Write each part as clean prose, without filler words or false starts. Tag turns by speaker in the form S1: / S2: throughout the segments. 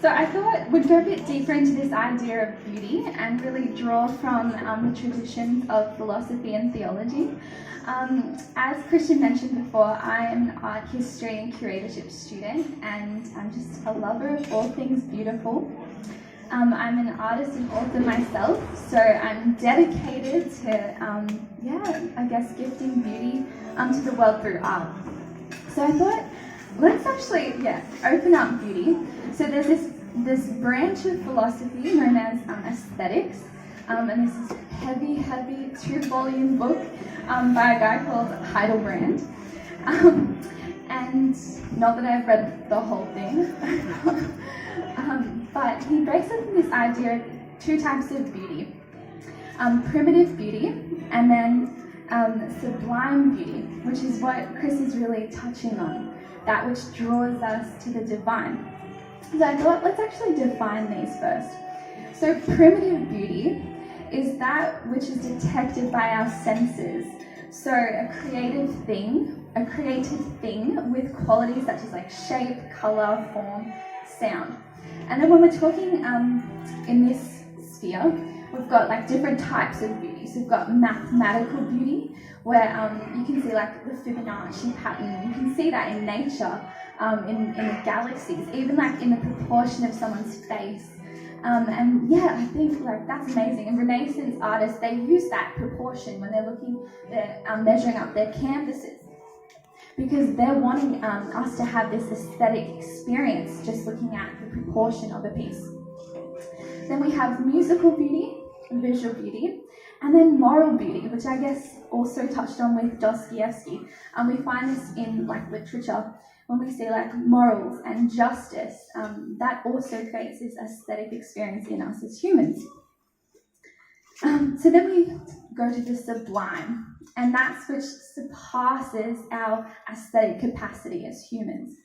S1: So I thought we'd go a bit deeper into this idea of beauty and really draw from the traditions of philosophy and theology. As Christian mentioned before, I am an art history and curatorship student, and I'm just a lover of all things beautiful. I'm an artist and author myself, so I'm dedicated to, gifting beauty to the world through art. So I thought, let's actually, open up beauty. So there's this branch of philosophy known as aesthetics, and this is a heavy 2-volume book by a guy called Heidelbrand. And not that I've read the whole thing, but he breaks up this idea of 2 types of beauty. Primitive beauty, and then sublime beauty, which is what Chris is really touching on, that which draws us to the divine. So I thought, let's actually define these first. So primitive beauty is that which is detected by our senses. So a creative thing with qualities such as like shape, colour, form, sound. And then when we're talking in this sphere, we've got like different types of beauty. So we've got mathematical beauty, where you can see like the Fibonacci pattern. You can see that in nature, in the galaxies, even like in the proportion of someone's face. I think like that's amazing. And Renaissance artists, they use that proportion when they're measuring up their canvases, because they're wanting us to have this aesthetic experience just looking at the proportion of a piece. Then we have musical beauty, visual beauty, and then moral beauty, which I guess also touched on with Dostoevsky. We find this in like literature when we see like morals and justice. That also creates this aesthetic experience in us as humans. So then we go to the sublime, and that's which surpasses our aesthetic capacity as humans.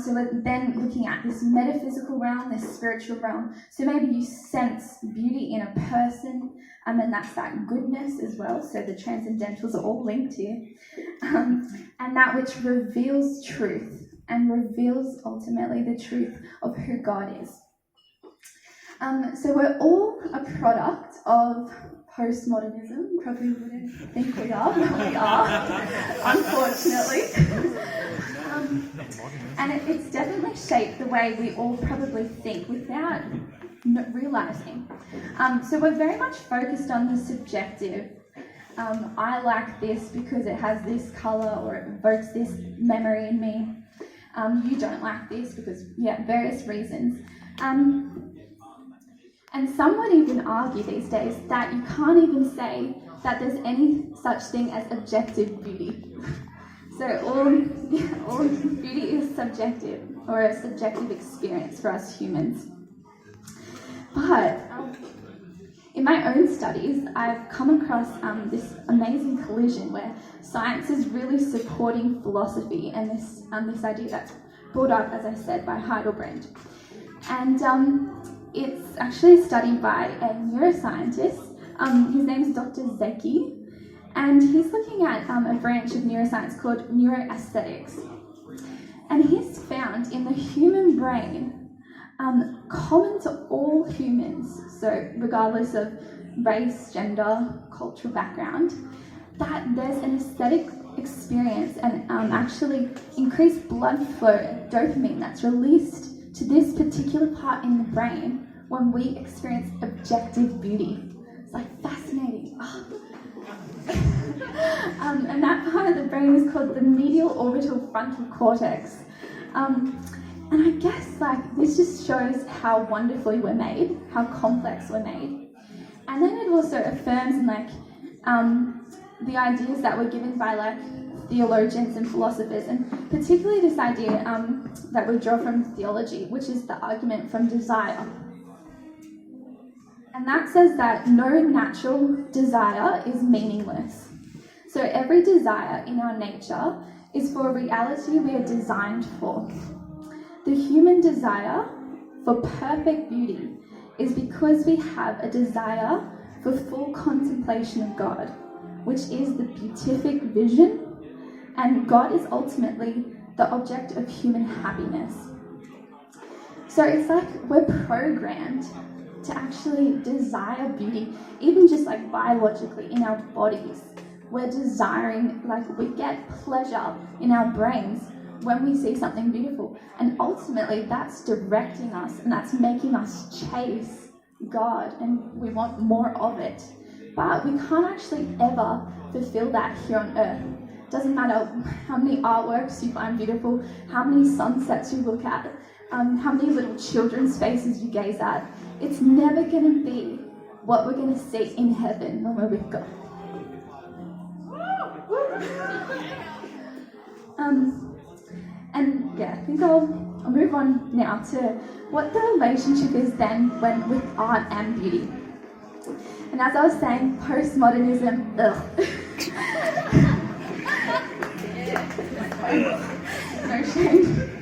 S1: So we're then looking at this metaphysical realm, this spiritual realm. So maybe you sense beauty in a person, and that's that goodness as well. So the transcendentals are all linked here. And that which reveals truth and reveals ultimately the truth of who God is. So we're all a product of postmodernism. Probably wouldn't think we are, but we are, unfortunately. And it's definitely shaped the way we all probably think without realising. So we're very much focused on the subjective. I like this because it has this colour or it evokes this memory in me. You don't like this because, various reasons. And some would even argue these days that you can't even say that there's any such thing as objective beauty. So all beauty is subjective, or a subjective experience for us humans. But in my own studies, I've come across this amazing collision where science is really supporting philosophy and this idea that's brought up, as I said, by Heidelbrand. And it's actually studied by a neuroscientist. His name is Dr. Zeki. And he's looking at a branch of neuroscience called neuroaesthetics. And he's found in the human brain, common to all humans, so regardless of race, gender, cultural background, that there's an aesthetic experience and actually increased blood flow, dopamine that's released to this particular part in the brain when we experience objective beauty. It's like fascinating. And that part of the brain is called the medial orbital frontal cortex. And I guess this just shows how wonderfully we're made, how complex we're made. And then it also affirms the ideas that were given by theologians and philosophers, and particularly this idea that we draw from theology, which is the argument from desire. And that says that no natural desire is meaningless. So every desire in our nature is for a reality we are designed for. The human desire for perfect beauty is because we have a desire for full contemplation of God, which is the beatific vision, and God is ultimately the object of human happiness. So it's like we're programmed to actually desire beauty, even just like biologically in our bodies. We're desiring, like we get pleasure in our brains when we see something beautiful. And ultimately that's directing us and that's making us chase God, and we want more of it. But we can't actually ever fulfill that here on earth. Doesn't matter how many artworks you find beautiful, how many sunsets you look at, how many little children's faces you gaze at. It's never going to be what we're going to see in heaven when we're with God. And yeah, I think I'll move on now to what the relationship is then with art and beauty. And as I was saying, postmodernism, no shame.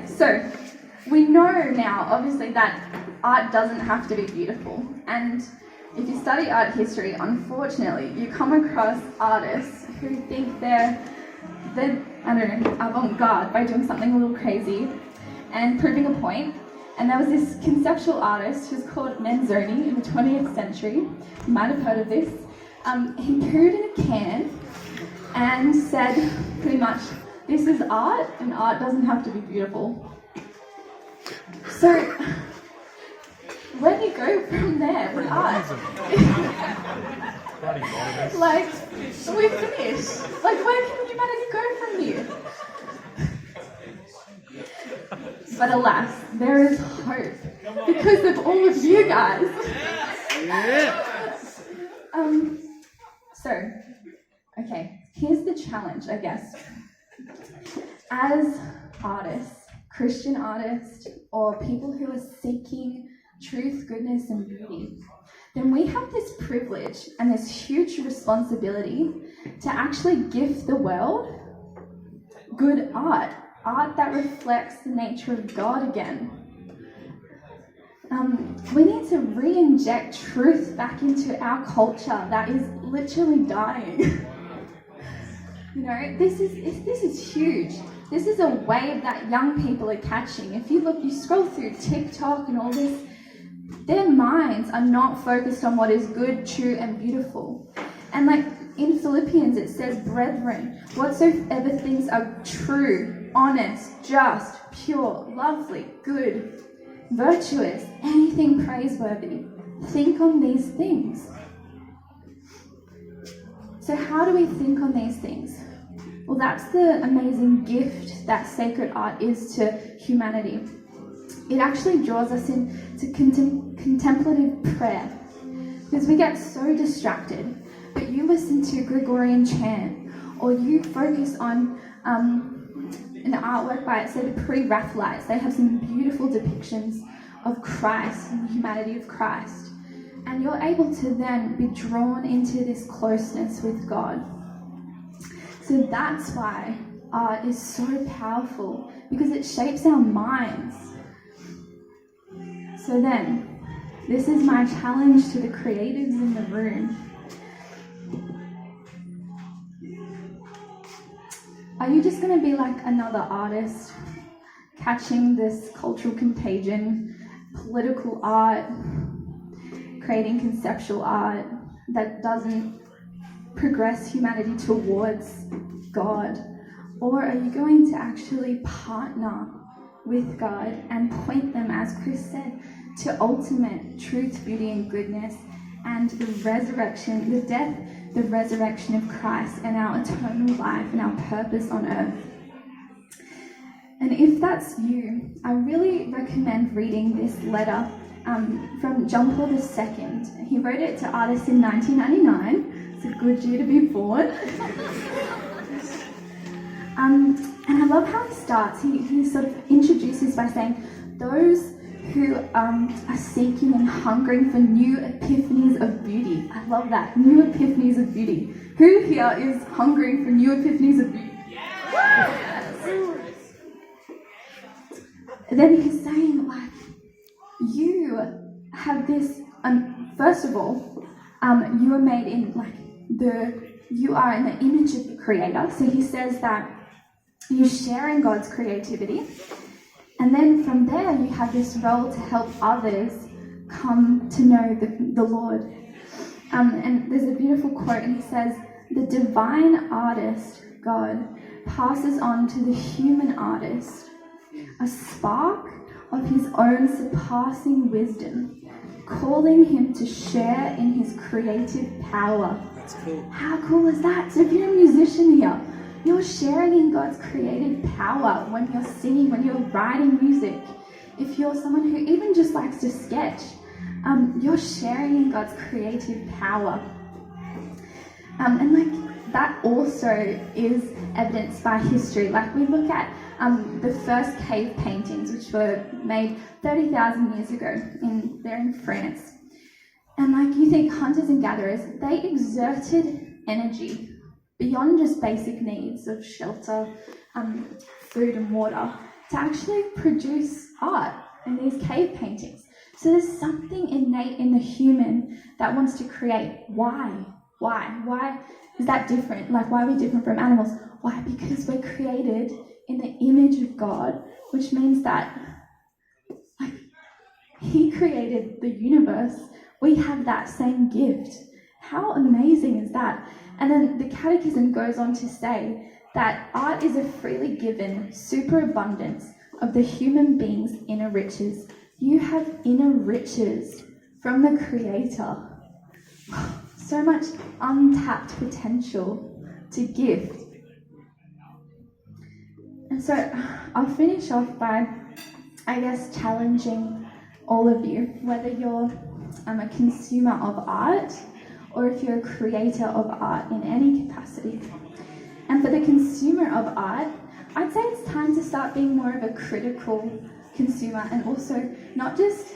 S1: So we know now, obviously, that art doesn't have to be beautiful. And if you study art history, unfortunately, you come across artists who think they're avant-garde by doing something a little crazy and proving a point. And there was this conceptual artist who's called Manzoni in the 20th century. You might have heard of this. He pooed in a can and said pretty much, this is art, and art doesn't have to be beautiful. So, where do you go from there with art? Like, we're finished. Like, where can humanity go from here? But alas, there is hope because of all of you guys. Okay, here's the challenge, I guess. As artists, Christian artists, or people who are seeking truth, goodness, and beauty, then we have this privilege and this huge responsibility to actually give the world good art that reflects the nature of God again. We need to re-inject truth back into our culture that is literally dying. This is huge. This is a wave that young people are catching. If you scroll through TikTok and all this, their minds are not focused on what is good, true, and beautiful. And like in Philippians, it says, brethren, whatsoever things are true, honest, just, pure, lovely, good, virtuous, anything praiseworthy, think on these things. So how do we think on these things? Well, that's the amazing gift that sacred art is to humanity. It actually draws us into contemplative prayer, because we get so distracted. But you listen to Gregorian chant, or you focus on an artwork by, say, the Pre-Raphaelites. They have some beautiful depictions of Christ and the humanity of Christ. And you're able to then be drawn into this closeness with God. So that's why art is so powerful, because it shapes our minds. So then, this is my challenge to the creatives in the room. Are you just going to be like another artist, catching this cultural contagion, political art, creating conceptual art that doesn't progress humanity towards God? Or are you going to actually partner with God and point them, as Chris said, to ultimate truth, beauty, and goodness, and the resurrection, the death, the resurrection of Christ, and our eternal life and our purpose on earth? And if that's you, I really recommend reading this letter from John Paul II. He wrote it to artists in 1999. It's a good year to be born. And I love how he starts. He sort of introduces by saying, those who are seeking and hungering for new epiphanies of beauty. I love that, new epiphanies of beauty. Who here is hungering for new epiphanies of beauty? Yes. And then he's saying, like, you have this, first of all, you are made in, like, you are in the image of the Creator. So he says that You share in God's creativity. And then from there, you have this role to help others come to know the Lord. And there's a beautiful quote, and he says, "The divine artist, God, passes on to the human artist a spark of his own surpassing wisdom, calling him to share in his creative power."
S2: That's cool.
S1: How cool is that? So if you're a musician here, you're sharing in God's creative power when you're singing, when you're writing music. If you're someone who even just likes to sketch, you're sharing in God's creative power. And like that also is evidenced by history. Like we look at the first cave paintings, which were made 30,000 years ago. They're in France. And like you think hunters and gatherers, they exerted energy beyond just basic needs of shelter, food and water, to actually produce art in these cave paintings. So there's something innate in the human that wants to create. Why? Why is that different? Like, why are we different from animals? Why? Because we're created in the image of God, which means that like he created the universe. We have that same gift. How amazing is that? And then the Catechism goes on to say that art is a freely given superabundance of the human being's inner riches. You have inner riches from the Creator. So much untapped potential to give. And so I'll finish off by, I guess, challenging all of you, whether you're a consumer of art or if you're a creator of art in any capacity. And for the consumer of art, I'd say it's time to start being more of a critical consumer, and also not just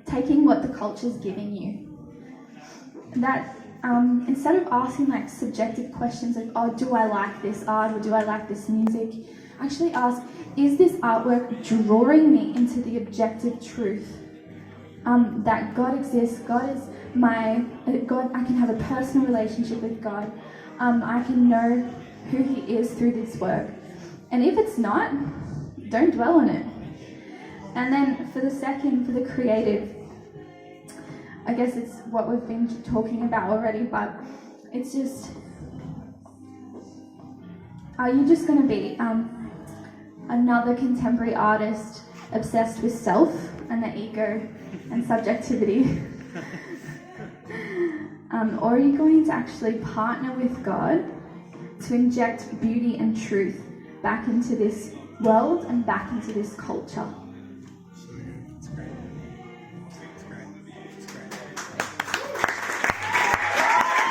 S1: taking what the culture's giving you. That instead of asking like subjective questions like, oh, do I like this art or do I like this music, actually ask, is this artwork drawing me into the objective truth that God exists, God is God, I can have a personal relationship with God, I can know who He is through this work. And if it's not, don't dwell on it. And then for the second, for the creative, I guess it's what we've been talking about already, but it's just, are you just going to be another contemporary artist obsessed with self and the ego and subjectivity? Or are you going to actually partner with God to inject beauty and truth back into this world and back into this culture?